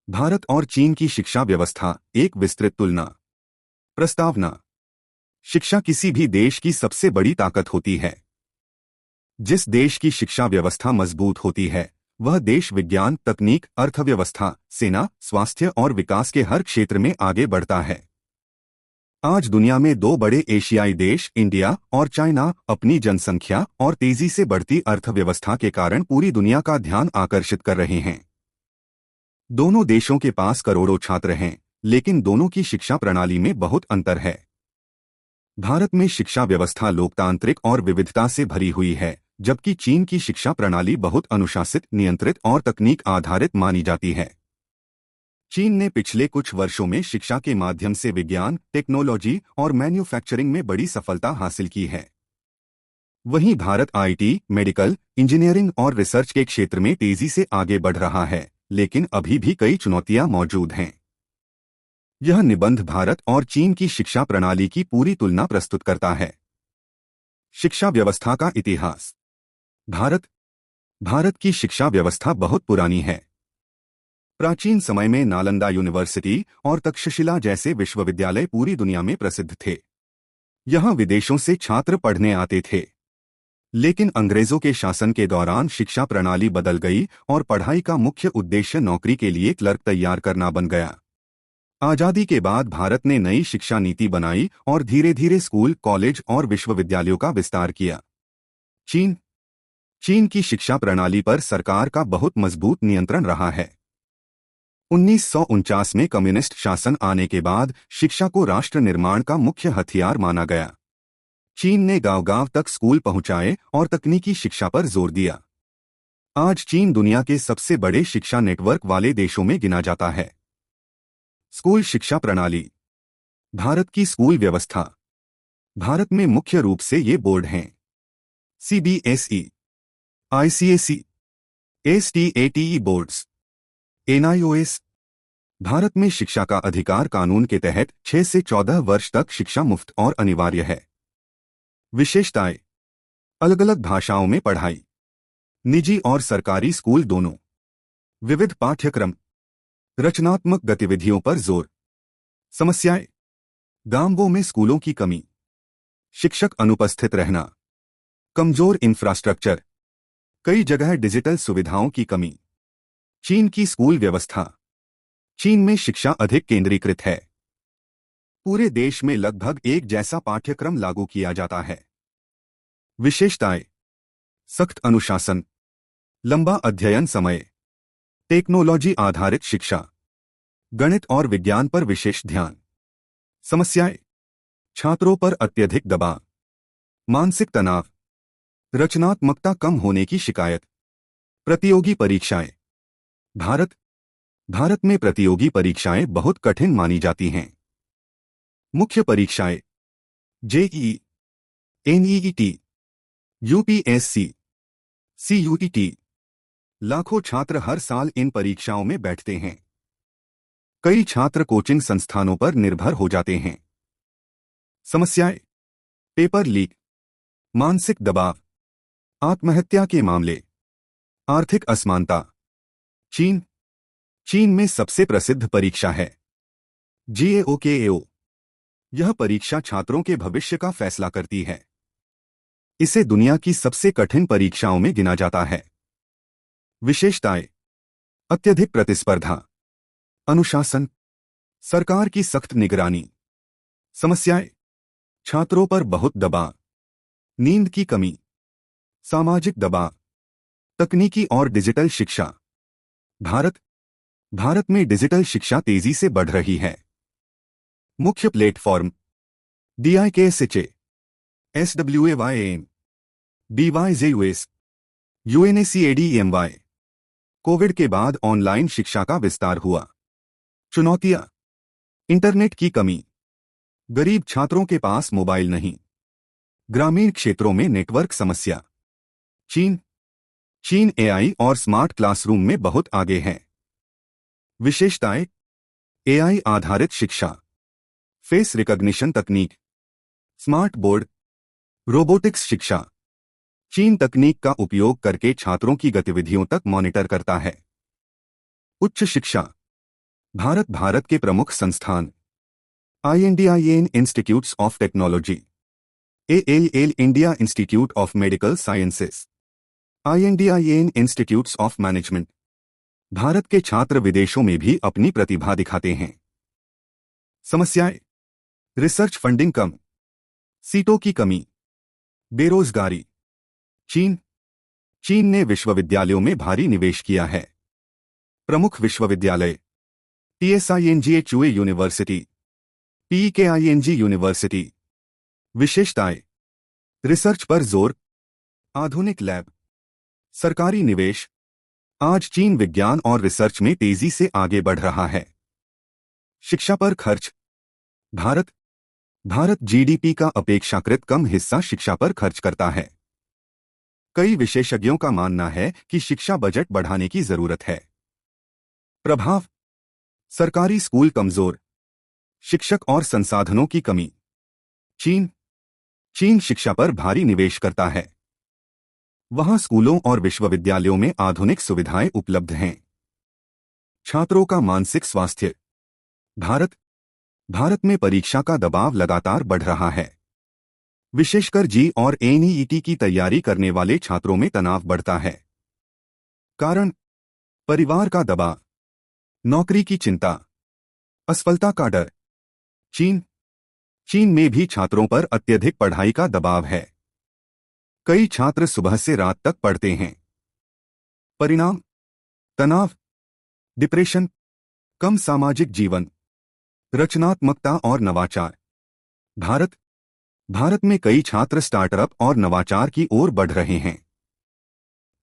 भारत और चीन की शिक्षा व्यवस्था, एक विस्तृत तुलना। प्रस्तावना। शिक्षा किसी भी देश की सबसे बड़ी ताकत होती है। जिस देश की शिक्षा व्यवस्था मजबूत होती है, वह देश विज्ञान, तकनीक, अर्थव्यवस्था, सेना, स्वास्थ्य और विकास के हर क्षेत्र में आगे बढ़ता है। आज दुनिया में दो बड़े एशियाई देश, इंडिया और चाइना, अपनी जनसंख्या और तेजी से बढ़ती अर्थव्यवस्था के कारण पूरी दुनिया का ध्यान आकर्षित कर रहे हैं। दोनों देशों के पास करोड़ों छात्र हैं, लेकिन दोनों की शिक्षा प्रणाली में बहुत अंतर है। भारत में शिक्षा व्यवस्था लोकतांत्रिक और विविधता से भरी हुई है, जबकि चीन की शिक्षा प्रणाली बहुत अनुशासित, नियंत्रित और तकनीक आधारित मानी जाती है। चीन ने पिछले कुछ वर्षों में शिक्षा के माध्यम से विज्ञान, टेक्नोलॉजी और मैन्युफैक्चरिंग में बड़ी सफलता हासिल की है। वहीं भारत आईटी, मेडिकल, इंजीनियरिंग और रिसर्च के क्षेत्र में तेजी से आगे बढ़ रहा है, लेकिन अभी भी कई चुनौतियां मौजूद हैं। यह निबंध भारत और चीन की शिक्षा प्रणाली की पूरी तुलना प्रस्तुत करता है। शिक्षा व्यवस्था का इतिहास। भारत भारत की शिक्षा व्यवस्था बहुत पुरानी है। प्राचीन समय में नालंदा यूनिवर्सिटी और तक्षशिला जैसे विश्वविद्यालय पूरी दुनिया में प्रसिद्ध थे। यहां विदेशों से छात्र पढ़ने आते थे। लेकिन अंग्रेजों के शासन के दौरान शिक्षा प्रणाली बदल गई और पढ़ाई का मुख्य उद्देश्य नौकरी के लिए क्लर्क तैयार करना बन गया। आजादी के बाद भारत ने नई शिक्षा नीति बनाई और धीरे धीरे स्कूल, कॉलेज और विश्वविद्यालयों का विस्तार किया। चीन चीन की शिक्षा प्रणाली पर सरकार का बहुत मजबूत नियंत्रण रहा है। 1949 में कम्युनिस्ट शासन आने के बाद शिक्षा को राष्ट्र निर्माण का मुख्य हथियार माना गया। चीन ने गांव-गांव तक स्कूल पहुंचाए और तकनीकी शिक्षा पर जोर दिया। आज चीन दुनिया के सबसे बड़े शिक्षा नेटवर्क वाले देशों में गिना जाता है। स्कूल शिक्षा प्रणाली। भारत की स्कूल व्यवस्था। भारत में मुख्य रूप से ये बोर्ड हैं: CBSE, ICSE, STAT boards, NIOS. Bharat में शिक्षा का अधिकार कानून के तहत 6 से 14 वर्ष तक शिक्षा मुफ्त और अनिवार्य है। विशेषताएं: अलग अलग भाषाओं में पढ़ाई, निजी और सरकारी स्कूल दोनों, विविध पाठ्यक्रम, रचनात्मक गतिविधियों पर जोर। समस्याएं: गांवों में स्कूलों की कमी, शिक्षक अनुपस्थित रहना, कमजोर इंफ्रास्ट्रक्चर, कई जगह डिजिटल सुविधाओं की कमी। चीन की स्कूल व्यवस्था। चीन में शिक्षा अधिक केंद्रीकृत है। पूरे देश में लगभग एक जैसा पाठ्यक्रम लागू किया जाता है। विशेषताएं: सख्त अनुशासन, लंबा अध्ययन समय, टेक्नोलॉजी आधारित शिक्षा, गणित और विज्ञान पर विशेष ध्यान। समस्याएं: छात्रों पर अत्यधिक दबाव, मानसिक तनाव, रचनात्मकता कम होने की शिकायत। प्रतियोगी परीक्षाएं। भारत में प्रतियोगी परीक्षाएं बहुत कठिन मानी जाती हैं। मुख्य परीक्षाएं: जेईई, एनईईटी, यूपीएससी, सीयूईटी। लाखों छात्र हर साल इन परीक्षाओं में बैठते हैं। कई छात्र कोचिंग संस्थानों पर निर्भर हो जाते हैं। समस्याएं: पेपर लीक, मानसिक दबाव, आत्महत्या के मामले, आर्थिक असमानता। चीन में सबसे प्रसिद्ध परीक्षा है जीएओकेएओ। यह परीक्षा छात्रों के भविष्य का फैसला करती है। इसे दुनिया की सबसे कठिन परीक्षाओं में गिना जाता है। विशेषताएं: अत्यधिक प्रतिस्पर्धा, अनुशासन, सरकार की सख्त निगरानी। समस्याएं: छात्रों पर बहुत दबाव, नींद की कमी, सामाजिक दबाव, तकनीकी और डिजिटल शिक्षा। भारत में डिजिटल शिक्षा तेजी से बढ़ रही है। मुख्य platform: DIKSHA, SWAYAM, BYJUS, UNACADEMY। Covid के बाद ऑनलाइन शिक्षा का विस्तार हुआ। चुनौतियां: इंटरनेट की कमी, गरीब छात्रों के पास मोबाइल नहीं, ग्रामीण क्षेत्रों में नेटवर्क समस्या। चीन एआई और स्मार्ट क्लासरूम में बहुत आगे है। विशेषताएं: एआई आधारित शिक्षा, फेस रिकॉग्निशन तकनीक, स्मार्ट बोर्ड, रोबोटिक्स शिक्षा। चीन तकनीक का उपयोग करके छात्रों की गतिविधियों तक मॉनिटर करता है। उच्च शिक्षा। भारत के प्रमुख संस्थान INDIN institutes of technology, ALL India institute of medical sciences, INDIN institutes of management. Bharat के छात्र विदेशों में भी अपनी प्रतिभा दिखाते हैं। समस्याएं: रिसर्च फंडिंग कम, सीटों की कमी, बेरोजगारी। चीन चीन ने विश्वविद्यालयों में भारी निवेश किया है। प्रमुख विश्वविद्यालय: TSINGHUA यूनिवर्सिटी, PEKING यूनिवर्सिटी। विशेषताएं: रिसर्च पर जोर, आधुनिक लैब, सरकारी निवेश। आज चीन विज्ञान और रिसर्च में तेजी से आगे बढ़ रहा है। शिक्षा पर खर्च: भारत GDP का अपेक्षाकृत कम हिस्सा शिक्षा पर खर्च करता है। कई विशेषज्ञों का मानना है कि शिक्षा बजट बढ़ाने की जरूरत है। प्रभाव: सरकारी स्कूल कमजोर, शिक्षक और संसाधनों की कमी। चीन शिक्षा पर भारी निवेश करता है। वहां स्कूलों और विश्वविद्यालयों में आधुनिक सुविधाएं उपलब्ध हैं। छात्रों का मानसिक स्वास्थ्य: भारत में परीक्षा का दबाव लगातार बढ़ रहा है। विशेषकर जी और NEET की तैयारी करने वाले छात्रों में तनाव बढ़ता है। कारण: परिवार का दबाव, नौकरी की चिंता, असफलता का डर। चीन में भी छात्रों पर अत्यधिक पढ़ाई का दबाव है। कई छात्र सुबह से रात तक पढ़ते हैं। परिणाम: तनाव, डिप्रेशन, कम सामाजिक जीवन। रचनात्मकता और नवाचार: भारत में कई छात्र स्टार्टअप और नवाचार की ओर बढ़ रहे हैं।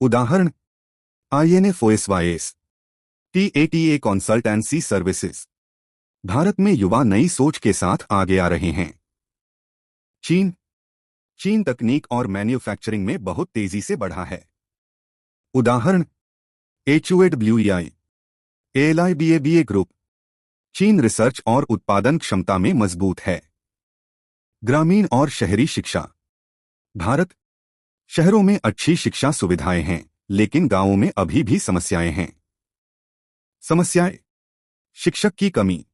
उदाहरण: INFOSYS, TATA consultancy services. Bharat में युवा नई सोच के साथ आगे आ रहे हैं। चीन तकनीक और मैन्युफैक्चरिंग में बहुत तेजी से बढ़ा है। उदाहरण: HUAWEI, ALIBABA ग्रुप। चीन रिसर्च और उत्पादन क्षमता में मजबूत है। ग्रामीण और शहरी शिक्षा: शहरों में अच्छी शिक्षा सुविधाएं हैं, लेकिन गांवों में अभी भी समस्याएं हैं। समस्याएं: शिक्षक की कमी,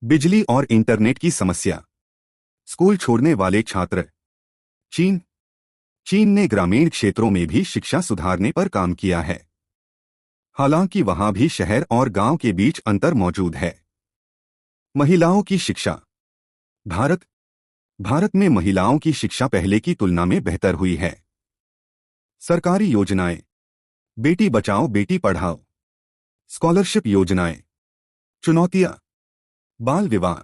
बिजली और इंटरनेट की समस्या, स्कूल छोड़ने वाले छात्र। चीन ने ग्रामीण क्षेत्रों में भी शिक्षा सुधारने पर काम किया है। हालांकि वहां भी शहर और गांव के बीच अंतर मौजूद है। महिलाओं की शिक्षा: भारत में महिलाओं की शिक्षा पहले की तुलना में बेहतर हुई है। सरकारी योजनाएं: बेटी बचाओ बेटी पढ़ाओ, स्कॉलरशिप योजनाएं। चुनौतियां: बाल विवाह,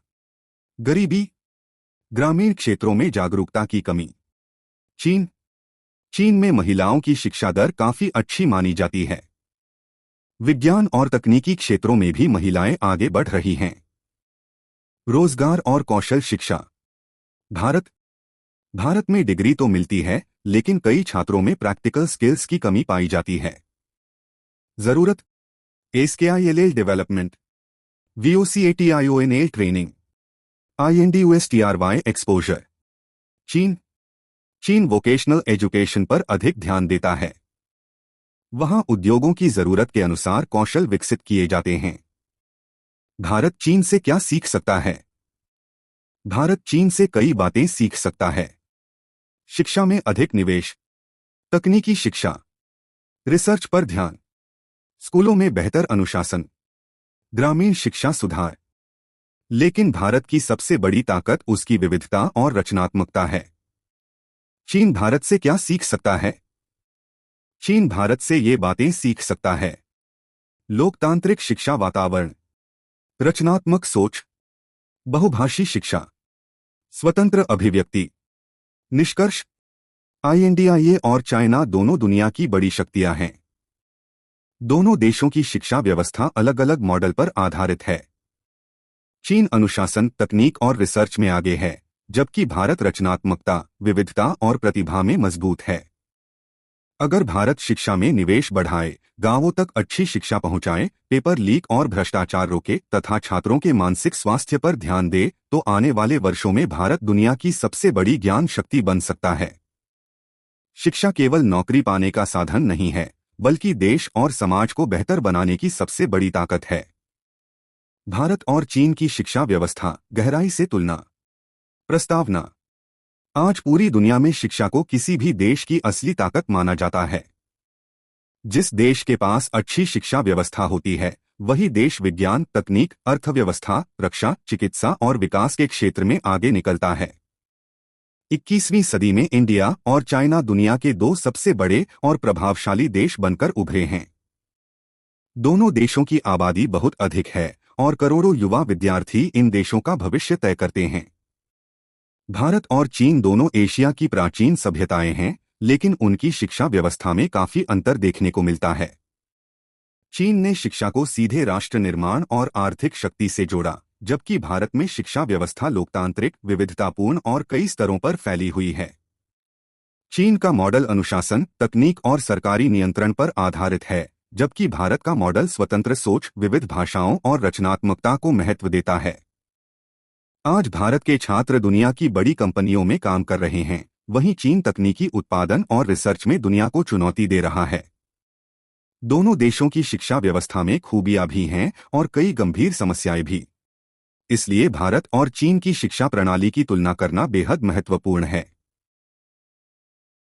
गरीबी, ग्रामीण क्षेत्रों में जागरूकता की कमी। चीन में महिलाओं की शिक्षा दर काफी अच्छी मानी जाती है। विज्ञान और तकनीकी क्षेत्रों में भी महिलाएं आगे बढ़ रही हैं। रोजगार और कौशल शिक्षा: भारत में डिग्री तो मिलती है, लेकिन कई छात्रों में प्रैक्टिकल स्किल्स की कमी पाई जाती है। जरूरत: SKILL development, VOCATIONL training, INDUSTRY exposure. चीन वोकेशनल एजुकेशन पर अधिक ध्यान देता है। वहां उद्योगों की जरूरत के अनुसार कौशल विकसित किए जाते हैं। भारत चीन से क्या सीख सकता है? भारत चीन से कई बातें सीख सकता है। शिक्षा में अधिक निवेश, तकनीकी शिक्षा, रिसर्च पर ध्यान, स्कूलों में बेहतर अनुशासन, ग्रामीण शिक्षा सुधार। लेकिन भारत की सबसे बड़ी ताकत उसकी विविधता और रचनात्मकता है। चीन भारत से क्या सीख सकता है? चीन भारत से ये बातें सीख सकता है: लोकतांत्रिक शिक्षा वातावरण, रचनात्मक सोच, बहुभाषी शिक्षा, स्वतंत्र अभिव्यक्ति। निष्कर्ष: INDIA और चाइना दोनों दुनिया की बड़ी शक्तियां हैं। दोनों देशों की शिक्षा व्यवस्था अलग अलग मॉडल पर आधारित है। चीन अनुशासन, तकनीक और रिसर्च में आगे है, जबकि भारत रचनात्मकता, विविधता और प्रतिभा में मजबूत है। अगर भारत शिक्षा में निवेश बढ़ाए, गांवों तक अच्छी शिक्षा पहुंचाए, पेपर लीक और भ्रष्टाचार रोके तथा छात्रों के मानसिक स्वास्थ्य पर ध्यान दे, तो आने वाले वर्षों में भारत दुनिया की सबसे बड़ी ज्ञान शक्ति बन सकता है। शिक्षा केवल नौकरी पाने का साधन नहीं है, बल्कि देश और समाज को बेहतर बनाने की सबसे बड़ी ताकत है। भारत और चीन की शिक्षा व्यवस्था गहराई से तुलना। प्रस्तावना। आज पूरी दुनिया में शिक्षा को किसी भी देश की असली ताकत माना जाता है। जिस देश के पास अच्छी शिक्षा व्यवस्था होती है वही देश विज्ञान, तकनीक, अर्थव्यवस्था, रक्षा, चिकित्सा और विकास के क्षेत्र में आगे निकलता है। 21वीं सदी में इंडिया और चाइना दुनिया के दो सबसे बड़े और प्रभावशाली देश बनकर उभरे हैं। दोनों देशों की आबादी बहुत अधिक है और करोड़ों युवा विद्यार्थी इन देशों का भविष्य तय करते हैं। भारत और चीन दोनों एशिया की प्राचीन सभ्यताएं हैं, लेकिन उनकी शिक्षा व्यवस्था में काफी अंतर देखने को मिलता है। चीन ने शिक्षा को सीधे राष्ट्र निर्माण और आर्थिक शक्ति से जोड़ा, जबकि भारत में शिक्षा व्यवस्था लोकतांत्रिक, विविधतापूर्ण और कई स्तरों पर फैली हुई है। चीन का मॉडल अनुशासन, तकनीक और सरकारी नियंत्रण पर आधारित है, जबकि भारत का मॉडल स्वतंत्र सोच, विविध भाषाओं और रचनात्मकता को महत्व देता है। आज भारत के छात्र दुनिया की बड़ी कंपनियों में काम कर रहे हैं, वहीं चीन तकनीकी उत्पादन और रिसर्च में दुनिया को चुनौती दे रहा है। दोनों देशों की शिक्षा व्यवस्था में खूबियां भी हैं और कई गंभीर समस्याएं भी। इसलिए भारत और चीन की शिक्षा प्रणाली की तुलना करना बेहद महत्वपूर्ण है।